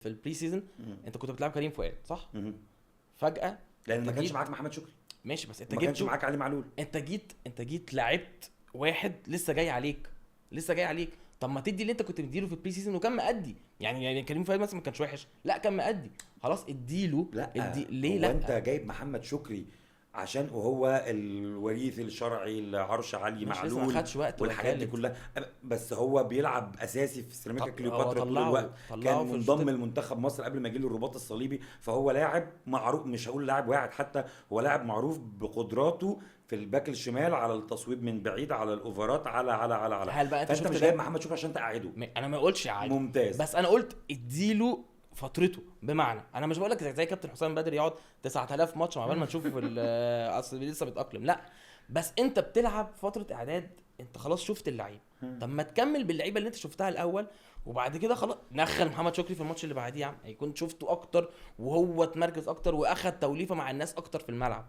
في البري سيزون انت كنت بتلعب كريم فؤاد صح؟ مهم. فجأة لان ما كانش جيت- معاك محمد شكري، ماشي بس انت ما كانش جبت معاك علي معلول. انت جيت لعبت واحد لسه جاي عليك. طب ما تدي اللي انت كنت مديله في البري سيزون وكان مأدي. يعني كريم فؤاد مثلا ما كانش وحش، لا كان مأدي، خلاص اديله. لا ليه هو لا؟ انت جايب محمد شكري عشان وهو الوريث الشرعي لعرش علي مش لسه ما معلول خدش وقت والحاجات دي وخالد. كلها، بس هو بيلعب اساسي في سيراميكا طب هو كليوباترا طول طلعه الوقت، كان في منضم الشوط لمنتخب مصر قبل ما يجي له الرباط الصليبي، فهو لاعب معروف، مش هقول لاعب واحد حتى، هو لاعب معروف بقدراته في الباك الشمال على التصويب من بعيد، على الاوفرات، على هل بقى انت فانت شفت مش ده؟ جايب محمد شكري عشان تقعده. انا ما قلتش عادي، ممتاز. بس انا قلت اديله فترته. بمعنى انا مش بقول لك زي كابتن حسام بدري يقعد 9000 ماتش مع بال ما نشوفه في اصل لسه بيتاقلم، لا بس انت بتلعب فتره اعداد، انت خلاص شفت اللعيب. طب ما تكمل باللعيبه اللي انت شفتها الاول، وبعد كده خلاص نخل محمد شكري في الماتش اللي بعديه يا عم، هيكون شفته اكتر وهو اتمركز اكتر واخد توليفه مع الناس اكتر في الملعب.